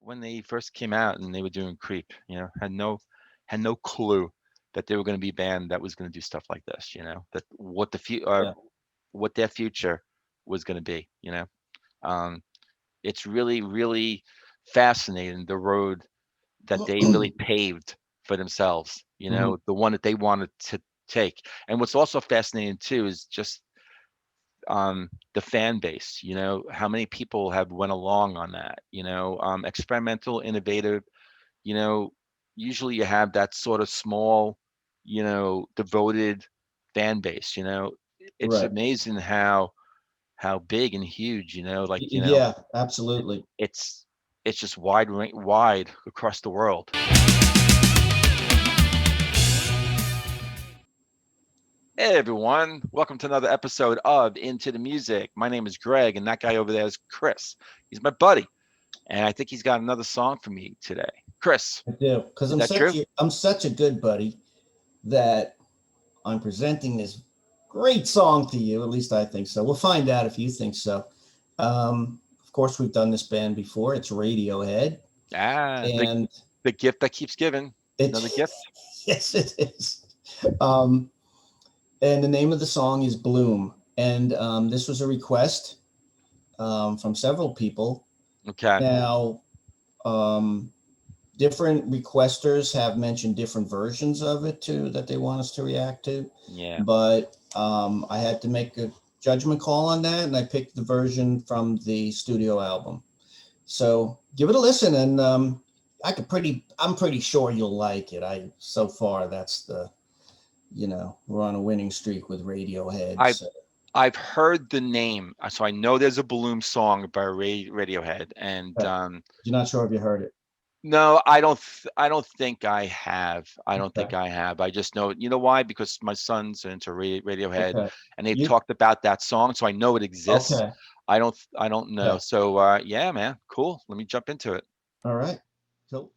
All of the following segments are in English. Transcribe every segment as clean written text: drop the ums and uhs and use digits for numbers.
when they first came out and they were doing Creep, had no clue that they were going to be a band that was going to do stuff like this, that Yeah. what their future was going to be, Um, it's really, really fascinating the road that they really paved for themselves, Hmm. the one that they wanted to take. And what's also fascinating too is just the fan base, how many people have went along on that, experimental, innovative, you know, usually you have that sort of small, devoted fan base, it's Right. amazing how big and huge, Yeah, absolutely. it's it's just wide across the world. Hey everyone, welcome to another episode of Into the Music. My name is Greg, and that guy over there is Chris. He's my buddy, and I think he's got another song for me today. Chris, I do. Because is that true? I'm such a good buddy that I'm presenting this great song to you. At least I think so. We'll find out if you think so. Of course, we've done this band before. It's Radiohead, Ah, and the gift that keeps giving. it Another gift. yes, it is. Um, and the name of the song is Bloom. And this was a request from several people. Okay. Now, um, different requesters have mentioned different versions of it too that they want us to react to, Yeah. but I had to make a judgment call on that, and I picked the version from the studio album. So give it a listen, and I'm pretty sure you'll like it. I so far that's we're on a winning streak with Radiohead. I've So I've heard the name, so I know there's a Bloom song by Radiohead, and you're not sure if you heard it. no, I don't think I have. I don't Okay. think I have. I just know, why? Because my son's into Radiohead, Okay. and they've You talked about that song, so I know it exists. okay? I don't know. Okay. So yeah, man, cool. Let me jump into it. All right. So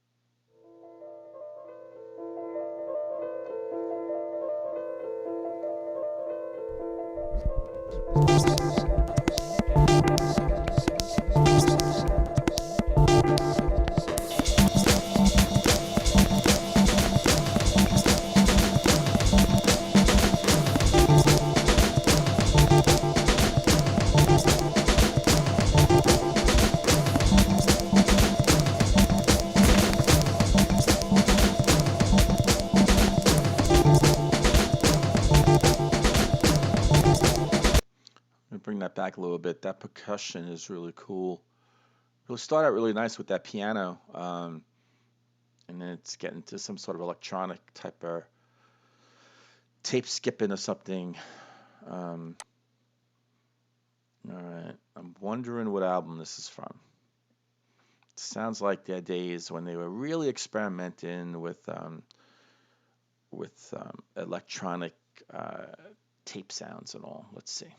Let me bring that back a little bit. That percussion is really cool. It'll start out really nice with that piano, and then it's getting to some sort of electronic type of tape skipping or something. Um, all right, I'm wondering what album this is from. Sounds like their days when they were really experimenting with electronic uh, tape sounds and all. Let's see.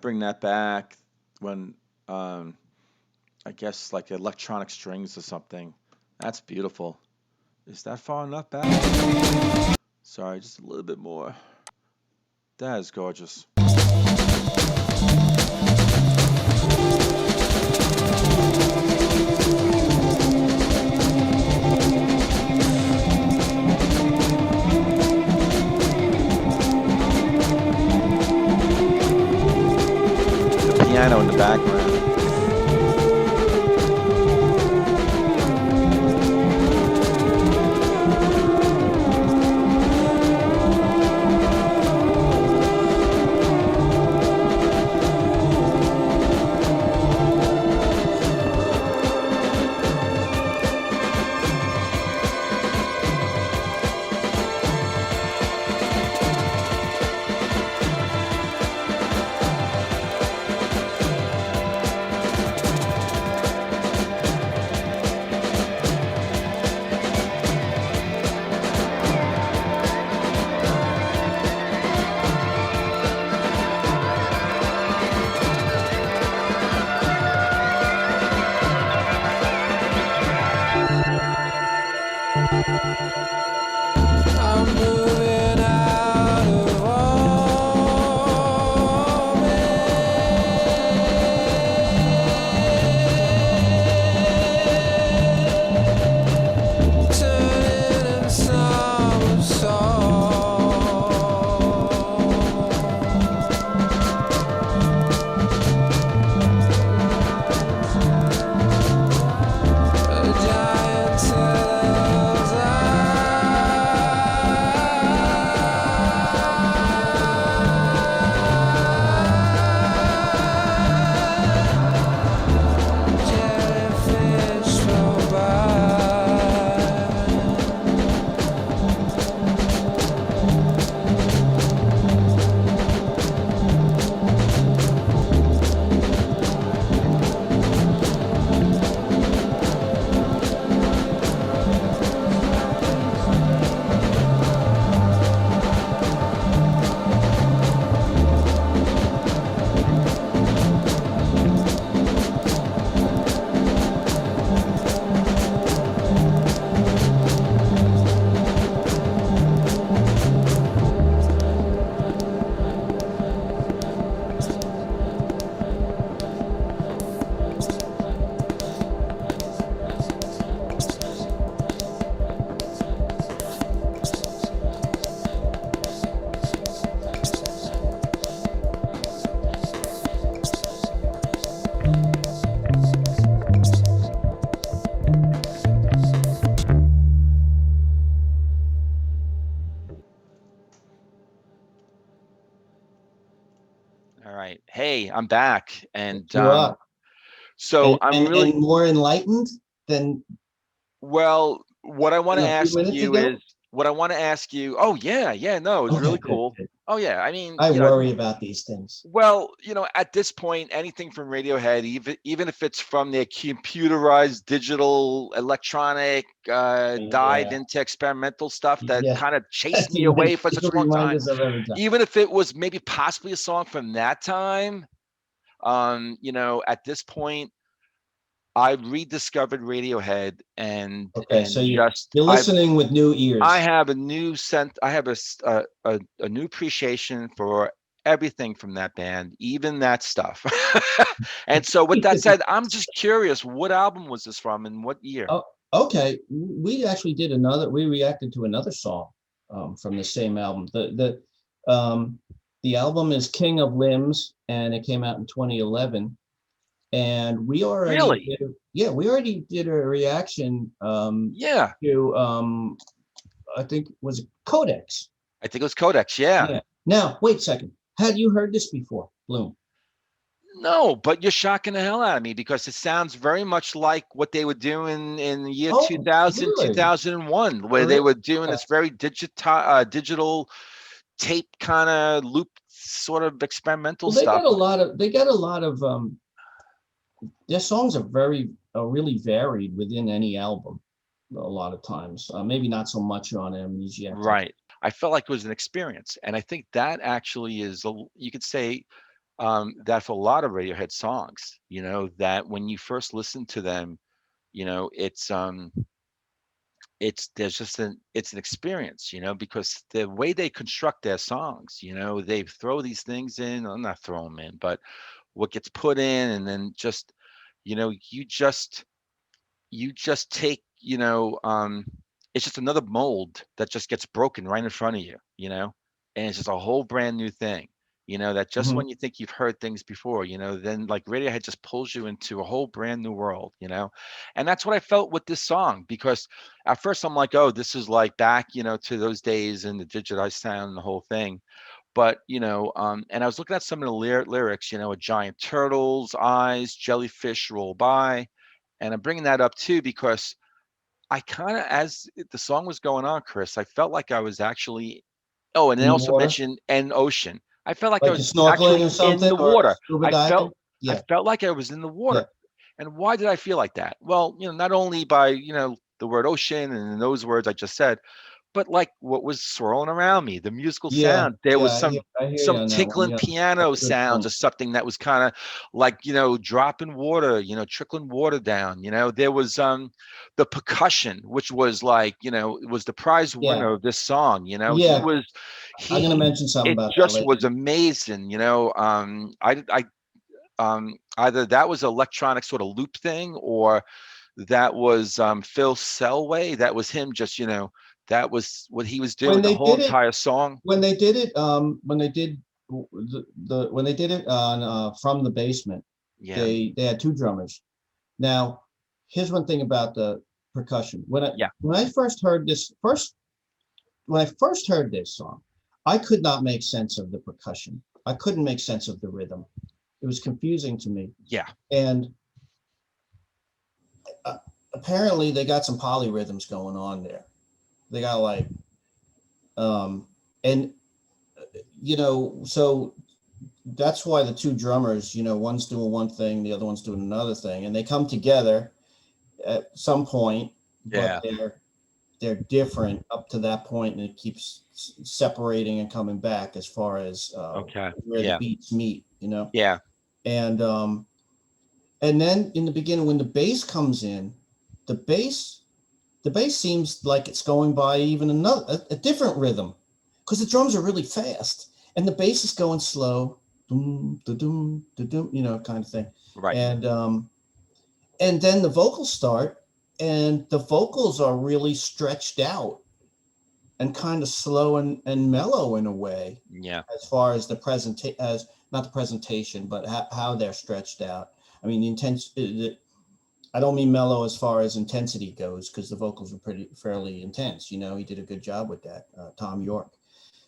bring that back when I guess like electronic strings or something. That's beautiful. Is that far enough back? Sorry, just a little bit more. That is gorgeous. The piano in the background. All right. Hey, I'm back. And You are, so and, I'm and really, and more enlightened than well, what I want than to a few ask minutes you is ago. what I want to ask you. Oh, yeah. Yeah. No, it was Okay, really good, cool. good. Oh, yeah. I mean, I worry about these things. well, at this point, anything from Radiohead, even if it's from their computerized, digital, electronic, dive Yeah, into experimental stuff that yeah. kind of chased me away for such You a long remind time, us of every time. even if it was maybe possibly a song from that time, at this point, I've rediscovered Radiohead and Okay, and so just you're listening with new I ears. have a new sense. I have a new appreciation for everything from that band, even that stuff. And so, with that said, I'm just curious, what album was this from and what year? Oh, okay. We actually did another. We reacted to another song from the same album. The album is King of Limbs, and it came out in 2011. And Really? we already did a reaction Yeah, to I think was it Codex. I think it was Codex. Yeah. Yeah. Now, wait a second. Had you heard this before, Bloom? No, but you're shocking the hell out of me because it sounds very much like what they were doing in the year Oh, 2000, really? 2001, where they Really? were doing Okay. this very digital tape kind of loop sort of experimental Well, they stuff. got a lot of their songs are really varied within any album. A lot of times, maybe not so much on Amnesia. Right. I felt like it was an experience. And I think that actually is, you could say, that for a lot of Radiohead songs, that when you first listen to them, it's there's just it's an experience, because the way they construct their songs, they throw these things in, I'm not throw them in, but what gets put in, and then just, you know, you just you just take, it's just another mold that just gets broken right in front of you, and it's just a whole brand new thing, that just Hmm. when you think you've heard things before, then like Radiohead just pulls you into a whole brand new world, and that's what I felt with this song, because at first I'm like, oh, this is like back, to those days and the digitized sound and the whole thing. But, and I was looking at some of the lyrics, a giant turtle's eyes, jellyfish roll by. And I'm bringing that up too because I kind of, as the song was going on, Chris, I felt like I was actually, oh, and they In the also water, mentioned an ocean. I felt like I like you're was snorkeling actually or in something, the or water. scuba I diving. felt, I Yeah, felt like I was in the yeah, water. And why did I feel like that? Well, not only by, the word ocean and those words I just said, but like what was swirling around me, the musical yeah, sound. There yeah. was I hear you some on that one. tinkling Yeah, piano that's a good sounds point. or something that was kind of like, dropping water, trickling water down. There was the percussion, which was like, was the prize Yeah, winner of this song. He yeah. was I'm gonna he mention something it about that just later. was amazing. I either that was electronic sort of loop thing, or that was Phil Selway. That was him just, that was what he was When doing the they whole did it, entire song. when they did when they did it on from the basement, Yeah. they had two drummers. Now, here's one thing about the percussion. Yeah. When I first heard this first when I first heard this song, I could not make sense of the percussion. I couldn't make sense of the rhythm. It was confusing to me. Yeah. And uh, apparently they got some polyrhythms going on there. They got like um and so that's why the two drummers, one's doing one thing, the other one's doing another thing, and they come together at some point, but Yeah. they're different up to that point, and it keeps separating and coming back as far as Okay. where the Yeah. beats meet. Yeah. And then in the beginning, when the bass comes in, the bass the bass seems like it's going by even a different rhythm, because the drums are really fast and the bass is going slow, doom, da-doom, da-doom, kind of thing. Right. And then the vocals start, and the vocals are really stretched out and kind of slow and mellow in a way, Yeah. as far as the as not the presentation, but how they're stretched out. I mean, the intense. I don't mean mellow as far as intensity goes, because the vocals were pretty fairly intense. He did a good job with that, Tom York.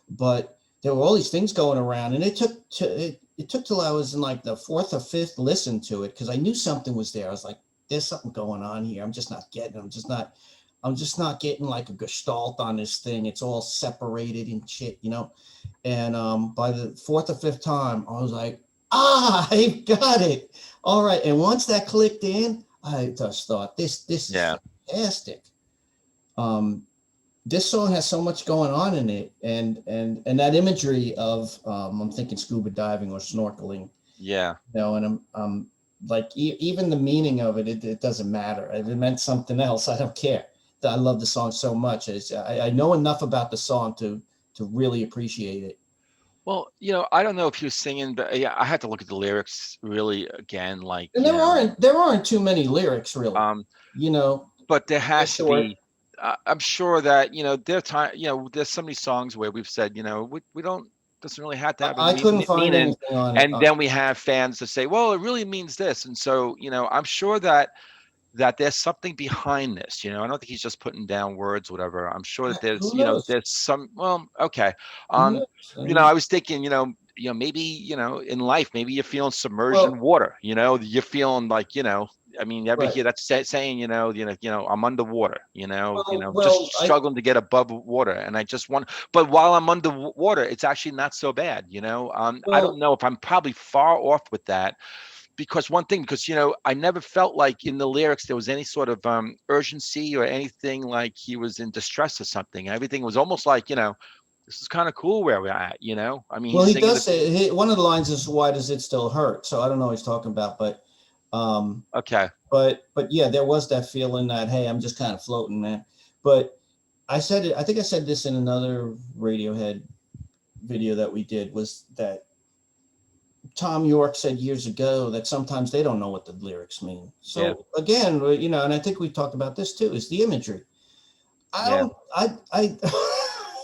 But there were all these things going around, and it took till I was in like the fourth or fifth listen to it, because I knew something was there. I was like, "There's something going on here. I'm just not getting. I'm just not getting like a gestalt on this thing. It's all separated and shit. And by the fourth or fifth time, I was like, I got it. All right. And once that clicked in, I just thought this is Yeah. fantastic. Um, this song has so much going on in it, and that imagery of I'm thinking scuba diving or snorkeling, Yeah. and I'm like even the meaning of it doesn't matter. If it meant something else, I don't care. I love the song so much. I know enough about the song to really appreciate it. Well, I don't know if he was singing, but yeah, I had to look at the lyrics really again, like, And there aren't too many lyrics really. um, You know, but there they're has to short. be. I'm sure that there time. There's so many songs where we've said, we don't doesn't really have to have a I couldn't find meaning, anything on it. and then we have fans that say, well, it really means this, and so I'm sure that there's something behind this. I don't think he's just putting down words, whatever. I'm sure that there's Who knows? there's some. Well, okay. Who Um, knows? I mean, I was thinking, maybe, in life, maybe you're feeling submerged in well, water. You're feeling like, I mean, ever right. hear that saying, I'm underwater, just Well, struggling to get above water. And I just want, but while I'm underwater, it's actually not so bad. I don't well, know if I'm probably far off with that, because one thing, because I never felt like in the lyrics there was any sort of urgency or anything like he was in distress or something. Everything was almost like, this is kind of cool where we're at, I mean, Well, he's he singing does say one of the lines is "Why does it still hurt?" So I don't know what he's talking about, um, okay. but yeah, there was that feeling that, hey, I'm just kind of floating, man. But I said it. I think I said this in another Radiohead video that we did, was that Tom York said years ago that sometimes they don't know what the lyrics mean. Yeah. So again, and I think we talked about this too, is the imagery. I Yeah. don't, I,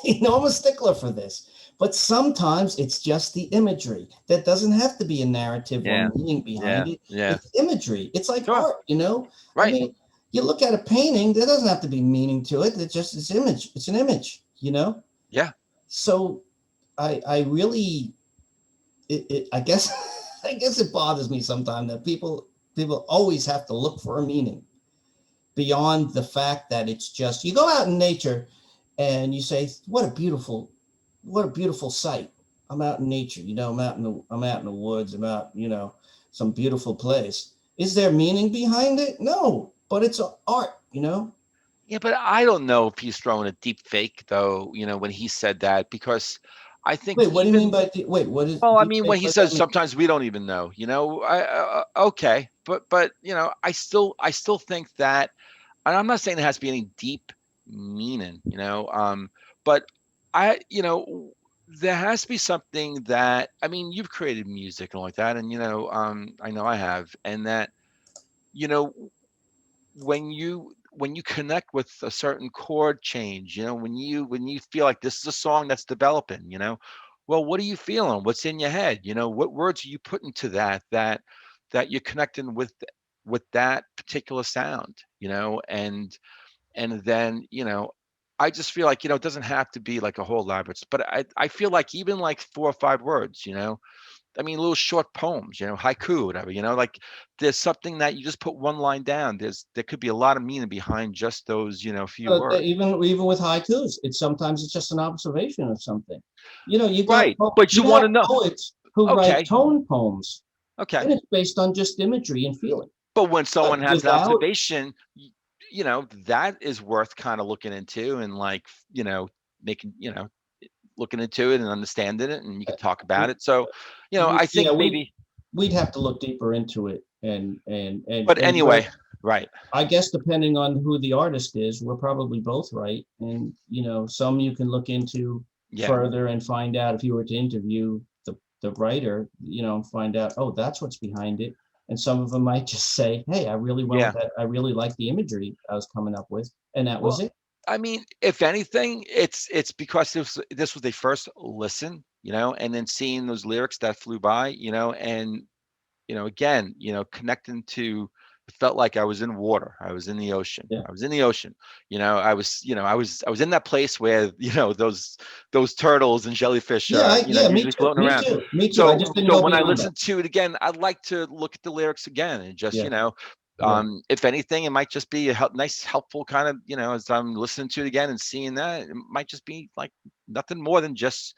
I'm a stickler for this, but sometimes it's just the imagery. That doesn't have to be a narrative or Yeah. meaning behind Yeah. it. Yeah. It's imagery. It's like Sure. art. I Right. mean, you look at a painting, there doesn't have to be meaning to it. It's image. It's an image. Yeah. So I really, I guess, I guess it bothers me sometimes that people always have to look for a meaning beyond the fact that it's just, you go out in nature and you say, what a beautiful sight. I'm out in nature, I'm out in the woods, I'm out, some beautiful place. Is there meaning behind it? No, but it's art. Yeah, but I don't know if he's throwing a deep fake though, when he said that, because I think Wait, what do you mean even, by wait? What is well, I deep mean, fake? when he What does that says mean? sometimes we don't even know, okay, but I still think that, and I'm not saying there has to be any deep meaning, but there has to be something that, I mean, you've created music and like that, and I know I have, and that, you know, when you connect with a certain chord change, when you feel like this is a song that's developing, well, what are you feeling? What's in your head? What words are you putting to that you're connecting with that particular sound, and then, I just feel like, it doesn't have to be like a whole elaborate, but I feel like even like 4 or 5 words, I mean, little short poems, haiku, whatever, like there's something that you just put one line down. There could be a lot of meaning behind just those, few words. Even with haikus, it's just an observation of something. Right. But you you want have to know, poets who write okay, tone poems, okay. and it's based on just imagery and feeling. But when someone has an Without, observation, that is worth kind of looking into and like, making, looking into it and understanding it, and you can talk about it. So, I think yeah, maybe, we'd have to look deeper into it, but and where anyway, right. I guess depending on who the artist is, we're probably both right. And some you can look into Yeah. further and find out if you were to interview the writer, find out, oh, that's what's behind it. And some of them might just say, hey, I really went with Yeah. that. I really like the imagery I was coming up with, and that was Well, it. I mean, if anything, it's because this was a first listen, and then seeing those lyrics that flew by, and again, connecting to, it felt like I was in water. I was in the ocean. Yeah. I was in the ocean. I was in that place where, those turtles and jellyfish Yeah. are, Me usually too. floating Me around. too. Me too. I So just didn't so go when I beyond that. listen to it again, I'd like to look at the lyrics again and just, Yeah. Yeah. if anything, it might just be a nice, helpful kind of, as I'm listening to it again and seeing that, it might just be like nothing more than just,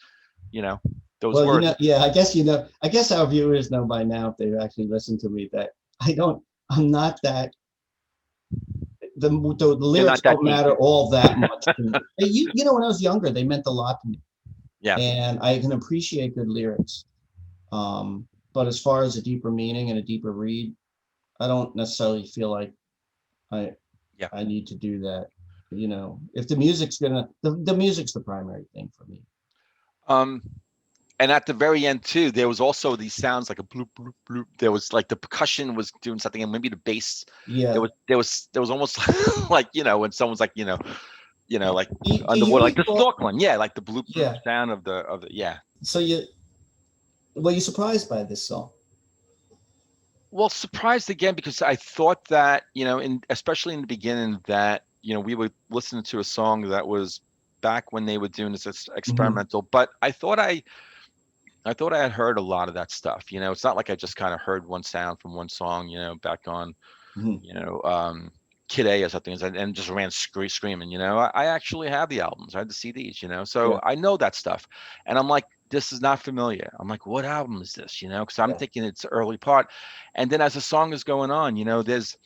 you know, those Well, words. yeah, I guess our viewers know by now, if they've actually listened to me, that I'm not that, the You're not lyrics that don't deep. matter all that much to me. When I was younger, they meant a lot to me, Yeah. and I can appreciate good lyrics. But as far as a deeper meaning and a deeper read, I don't necessarily feel like I Yeah. I need to do that. If the music's the music's the primary thing for me. Um, and at the very end too, there was also these sounds like a bloop bloop bloop. There was like the percussion was doing something, and maybe the bass. There Yeah. was there was there was almost like, when someone's like, like Do you underwater, like the recall? snorkeling. Yeah, like the bloop bloop Yeah. sound of the yeah. So were you surprised by this song? Well, surprised again because I thought that, especially in the beginning, that, we were listening to a song that was back when they were doing this Hmm. experimental, but I thought I had heard a lot of that stuff. It's not like I just kind of heard one sound from one song, back on, Hmm. you know, um, Kid A or something, and just ran screaming. I actually have the albums, I had the CDs, so Yeah. I know that stuff, and I'm like, this is not familiar. I'm like, what album is this? Because I'm Yeah. thinking it's early part, and then as the song is going on, there's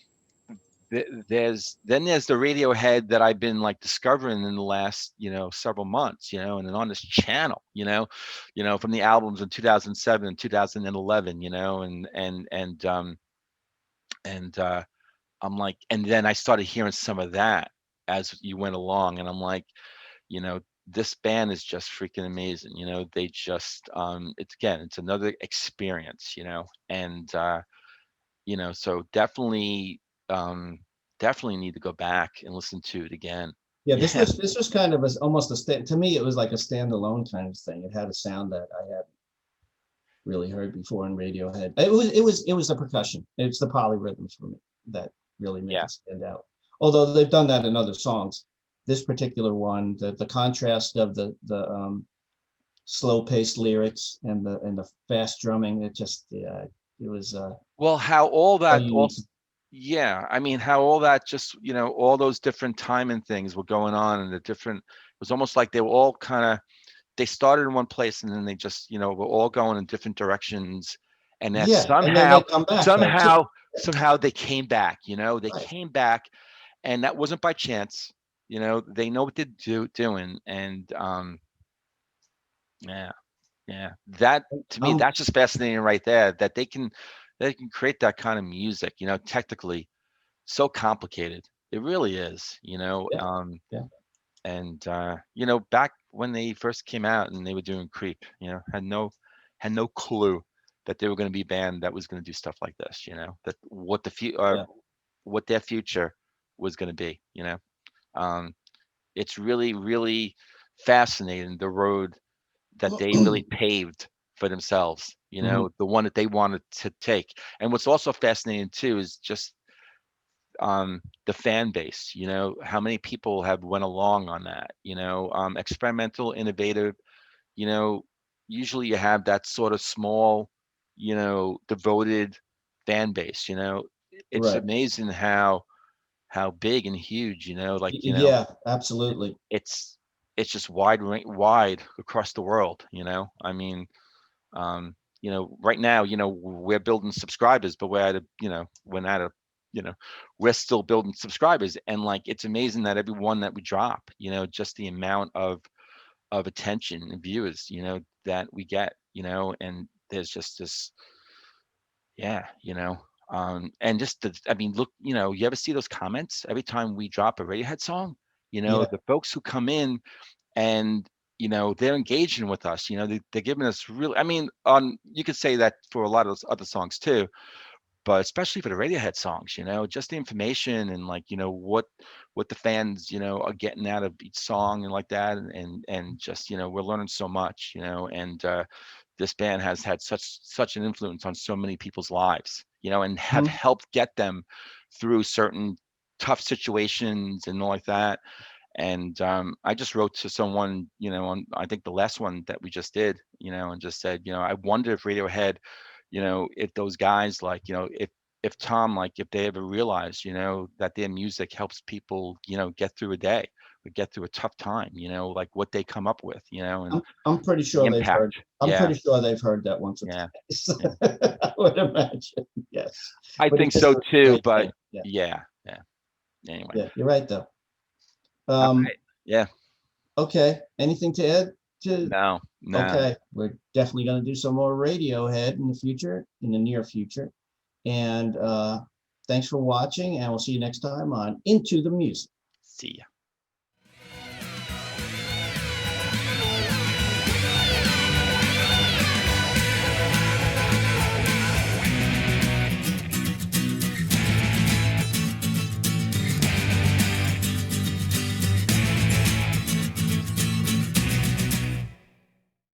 there's the Radiohead that I've been like discovering in the last, several months, and then on this channel, from the albums in 2007 and 2011, and I'm like, and then I started hearing some of that as you went along, and I'm like, this band is just freaking amazing. They just, it's another experience, and so definitely need to go back and listen to it again. Yeah, Yeah, this was kind of almost to me, it was like a standalone kind of thing. It had a sound that I hadn't really heard before in Radiohead. It was the percussion. It's the polyrhythms for me that really make yeah. it stand out. Although they've done that in other songs. This particular one, the contrast of the slow paced lyrics and the fast drumming, it was Well, how all so that unique. also, yeah, I mean, how all that just, all those different timing things were going on, and it was almost like they were all they started in one place, and then they just, were all going in different directions, and that Yeah, and then they somehow, come back though too. somehow, somehow they came back, they Right. came back, and that wasn't by chance, they know what they're doing, and yeah, yeah, that to me, Um, that's just fascinating right there, that they can create that kind of music, technically so complicated. It really is, yeah, yeah. and back when they first came out and they were doing Creep, had no clue that they were going to be a band that was going to do stuff like this, that Yeah. what their future was going to be, um, it's really, really fascinating, the road that they really paved for themselves, Mhm. the one that they wanted to take. And what's also fascinating too is just the fan base, how many people have went along on that, experimental, innovative, you know, usually you have that sort of small, devoted fan base, it's Right. amazing how big and huge, like, Yeah, absolutely. it's it's just wide across the world, I mean, right now, we're building subscribers, but we're not a, you know, we're still building subscribers, and like it's amazing that every one that we drop, just the amount of attention and viewers, that we get, and there's just this, yeah, and just I mean, look, you ever see those comments every time we drop a Radiohead song? Yeah. The folks who come in and they're engaging with us, they're giving us really, I mean, on, you could say that for a lot of those other songs too, but especially for the Radiohead songs, just the information and like, what the fans, are getting out of each song and like that, and just, we're learning so much, and this band has had such an influence on so many people's lives, and have Mhm. helped get them through certain tough situations and all like that. And I just wrote to someone, on, I think the last one that we just did, and just said, I wonder if Radiohead, if those guys, like, if Tom, like, if they ever realize, that their music helps people, get through a day or get through a tough time, like what they come up with, and I'm pretty the sure they've heard. impact. I'm Yeah, pretty sure they've heard that once or yeah, twice. yeah. I would imagine. Yes, I but think it's just so a too, great but thing. Yeah, yeah, yeah. Anyway, yeah. You're right though. all Um, right. Yeah, okay. Anything to add to? no, no. Okay, we're definitely going to do some more Radiohead in the future, in the near future. And thanks for watching, and we'll see you next time on Into the Music. See ya.